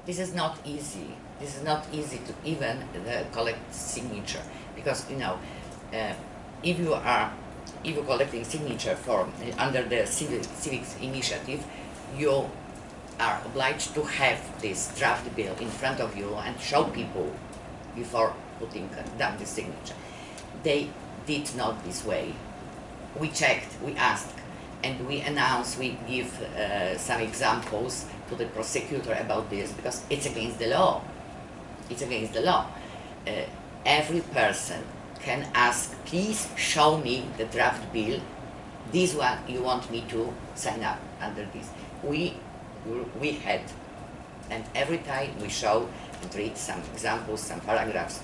this is not easy. This is not easy to even collect signature, because if you're collecting signature for under the civics initiative, you are obliged to have this draft bill in front of you and show people before putting down the signature. They did not this way. We checked, we asked, and we announced, we give some examples to the prosecutor about this, because it's against the law. It's against the law. Every person can ask, please show me the draft bill, this one you want me to sign up under this. We had, and every time we show and read some examples, some paragraphs,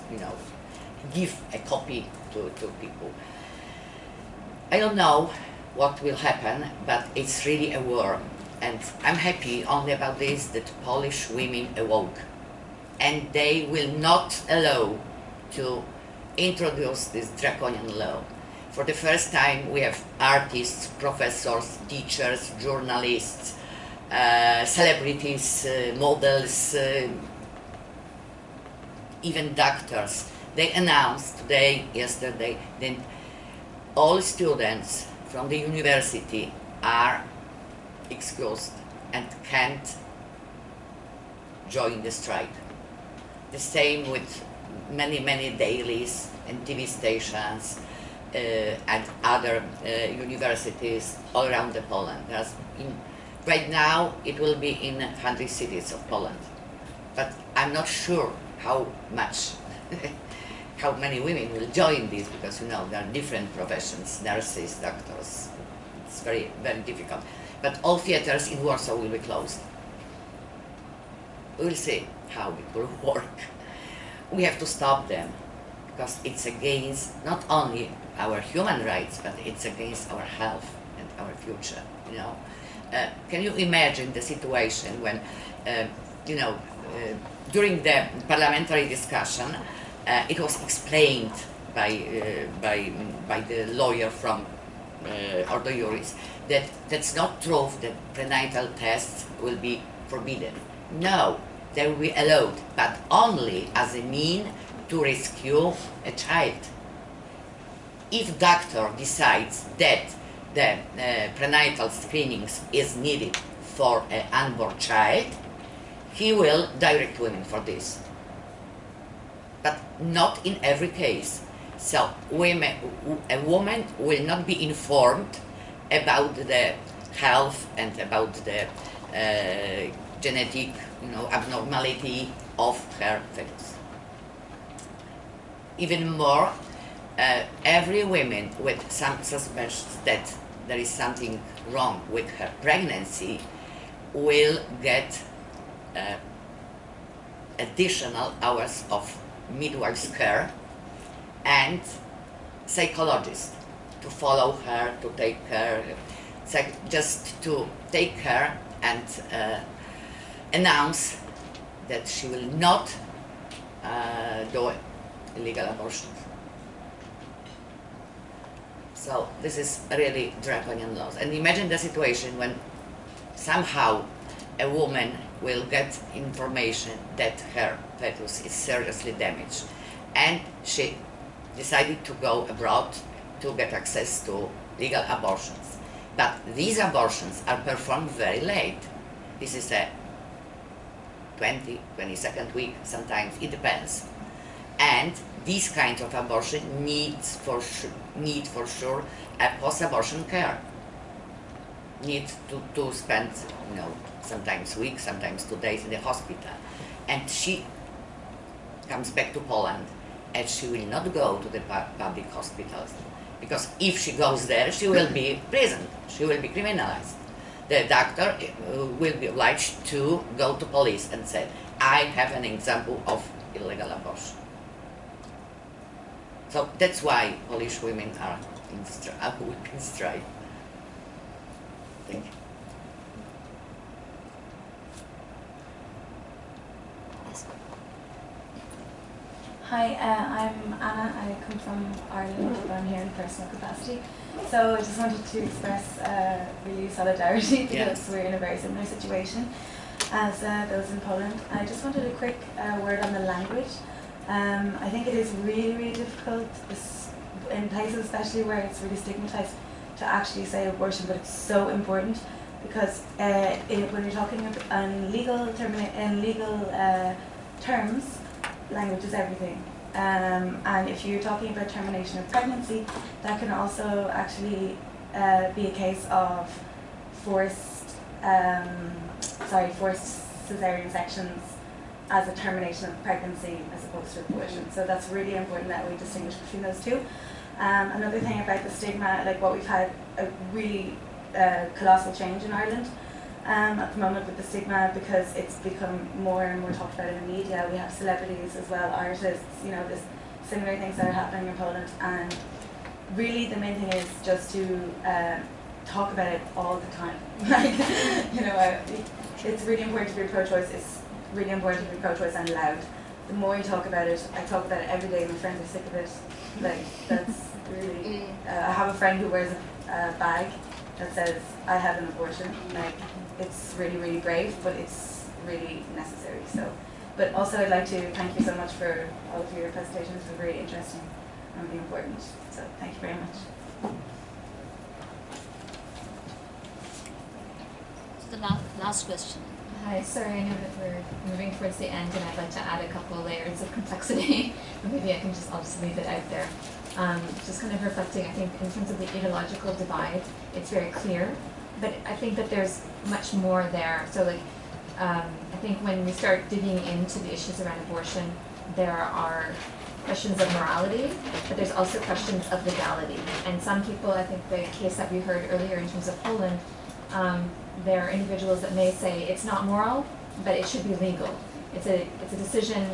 give a copy to people. I don't know what will happen, but it's really a war. And I'm happy only about this, that Polish women awoke. And they will not allow to introduce this draconian law. For the first time, we have artists, professors, teachers, journalists, celebrities, models, even doctors. They announced today, yesterday, that all students from the university are excused and can't join the strike. The same with many dailies and TV stations and other universities all around the Poland. Right now it will be in 100 cities of Poland, but I'm not sure how many women will join this, because there are different professions, nurses, doctors. It's very difficult. But all theaters in Warsaw will be closed. We'll see how it will work. We have to stop them, because it's against not only our human rights, but it's against our health and our future. Can you imagine the situation when, during the parliamentary discussion, it was explained by the lawyer from Ordo Iuris that that's not true, that prenatal tests will be forbidden. No, they will be allowed, but only as a mean to rescue a child. If doctor decides that the prenatal screenings is needed for an unborn child, he will direct women for this. But not in every case. So a woman will not be informed about the health and about the genetic abnormality of her fetus. Even more, every woman with some suspicion that there is something wrong with her pregnancy will get additional hours of midwife's care and psychologist to follow her, to take care, just to take care and announce that she will not do illegal abortion. So this is really draconian laws. And imagine the situation when somehow a woman will get information that her fetus is seriously damaged, and she decided to go abroad to get access to legal abortions. But these abortions are performed very late. This is a 22nd week, sometimes it depends. And this kind of abortion needs for sure a post-abortion care. Need to spend sometimes weeks, sometimes 2 days in the hospital. And she comes back to Poland and she will not go to the public hospitals, because if she goes there, she will be imprisoned, she will be criminalized. The doctor will be obliged to go to police and say, I have an example of illegal abortion. So that's why Polish women are in strike. Thank you. Hi, I'm Anna. I come from Ireland, but I'm here in personal capacity. So I just wanted to express really solidarity, because we're in a very similar situation. as those in Poland. I just wanted a quick word on the language. I think it is really, really difficult in places especially where it's really stigmatized to actually say abortion, but it's so important because when you're talking in legal terms, language is everything. And if you're talking about termination of pregnancy, that can also actually be a case of forced cesarean sections as a termination of pregnancy as opposed to abortion. So that's really important that we distinguish between those two. Another thing about the stigma, like what we've had a really colossal change in Ireland at the moment with the stigma, because it's become more and more talked about in the media. We have celebrities as well, artists, you know, there's similar things that are happening in Poland, and really the main thing is just to talk about it all the time. Like, you know, it's really important to be pro-choice. It's really important to be pro-choice and loud. The more you talk about it, I talk about it every day. My friends are sick of it. Like, that's really. I have a friend who wears a bag that says, "I had an abortion." Like, it's really, really brave, but it's really necessary. So, but also I'd like to thank you so much for all of your presentations. They were very interesting and really important. So, thank you very much. The last question. Hi, sorry, I know that we're moving towards the end, and I'd like to add a couple layers of complexity. Maybe I'll just leave it out there. Just kind of reflecting, I think, in terms of the ideological divide, it's very clear, but I think that there's much more there. So, like, I think when we start digging into the issues around abortion, there are questions of morality, but there's also questions of legality. And some people, I think the case that we heard earlier in terms of Poland, there are individuals that may say it's not moral, but it should be legal. It's a decision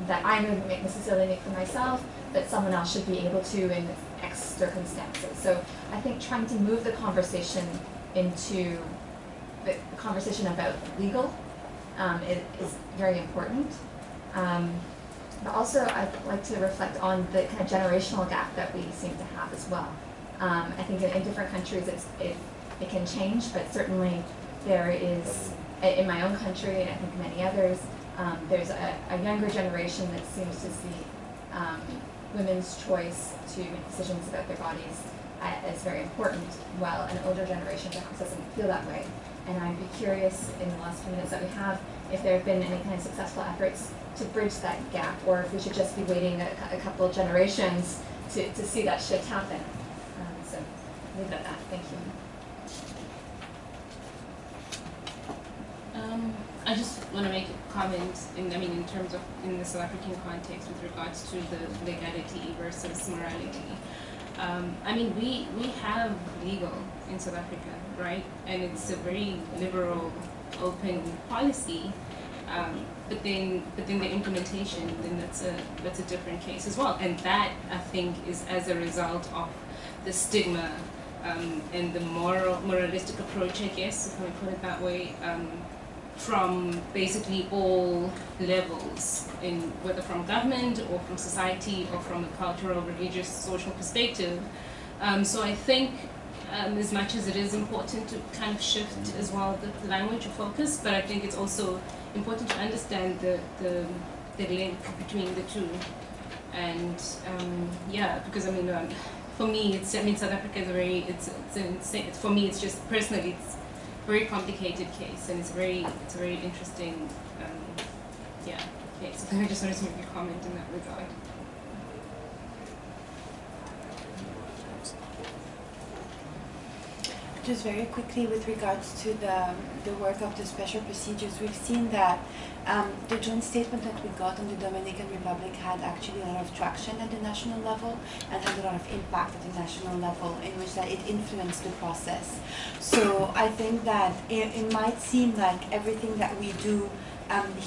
that I wouldn't necessarily make for myself, but someone else should be able to in X circumstances. So I think trying to move the conversation into the conversation about legal is very important. But also I'd like to reflect on the kind of generational gap that we seem to have as well. I think in different countries it can change, but certainly there is, in my own country, and I think many others, there's a younger generation that seems to see women's choice to make decisions about their bodies as very important, while an older generation perhaps doesn't feel that way. And I'd be curious, in the last few minutes that we have, if there have been any kind of successful efforts to bridge that gap, or if we should just be waiting a couple of generations to see that shift happen. So leave it at that. Thank you. I just want to make a comment in terms of in the South African context with regards to the legality versus morality. We have legal in South Africa, right? And it's a very liberal, open policy. But then the implementation, then that's a different case as well. And that, I think, is as a result of the stigma and the moralistic approach, I guess, if I put it that way, from basically all levels, whether from government or from society or from a cultural, religious, social perspective. So I think as much as it is important to kind of shift as well the language of focus, but I think it's also important to understand the link between the two. And because for me, South Africa is for me, it's just personally, it's a very complicated case, and it's a very interesting case. So I just wanted to make a comment in that regard. Just very quickly with regards to the work of the special procedures, we've seen that the joint statement that we got on the Dominican Republic had actually a lot of traction at the national level and had a lot of impact at the national level, in which that it influenced the process. So I think that it might seem like everything that we do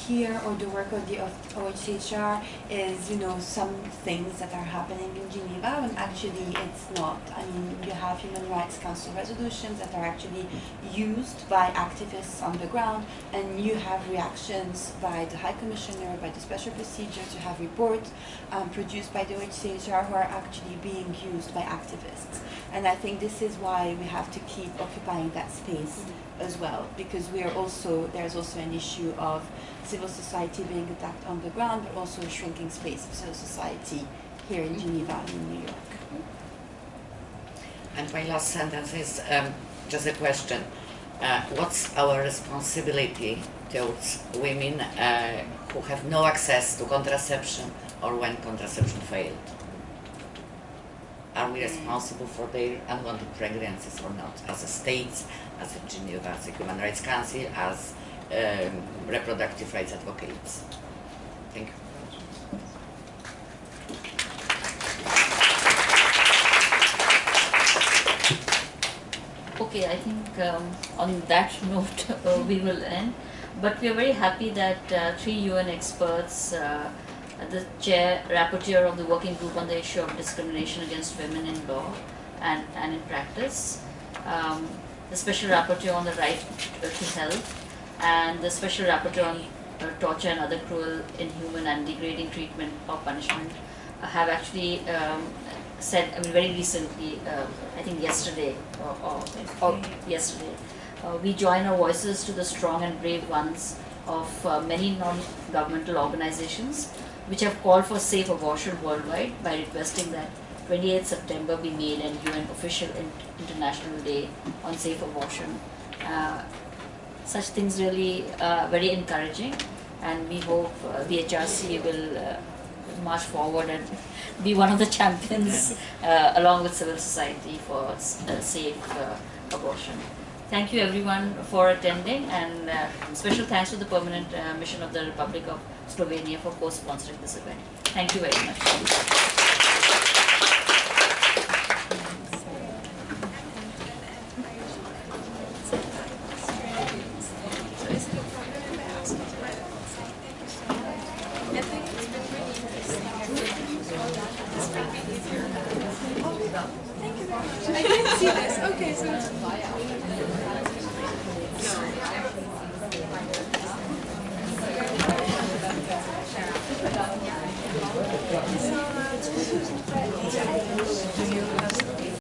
here, or the work of the OHCHR, is some things that are happening in Geneva, when actually it's not. I mean, you have Human Rights Council resolutions that are actually used by activists on the ground, and you have reactions by the High Commissioner, by the Special Procedure, to have reports produced by the OHCHR who are actually being used by activists. And I think this is why we have to keep occupying that space as well, because there's also an issue of civil society being attacked on the ground, but also a shrinking space of civil society here in Geneva and in New York. And my last sentence is just a question. What's our responsibility towards women who have no access to contraception or when contraception failed? Are we responsible for their unwanted pregnancies or not, as a state, as a Geneva, as a Human Rights Council, as reproductive rights advocates? Thank you. Okay, I think on that note we will end. But we are very happy that 3 UN experts, the chair, rapporteur of the working group on the issue of discrimination against women in law and in practice, the special rapporteur on the right to health, and the special rapporteur on torture and other cruel, inhuman and degrading treatment or punishment have actually said, very recently, I think yesterday or yesterday, we join our voices to the strong and brave ones of many non-governmental organizations which have called for safe abortion worldwide by requesting that 28th September be made an UN official International Day on Safe Abortion. Such things really very encouraging, and we hope the HRC will march forward and be one of the champions along with civil society for safe abortion. Thank you everyone for attending, and special thanks to the Permanent Mission of the Republic of Slovenia for co-sponsoring this event. Thank you very much. I didn't see this. Okay, so it's So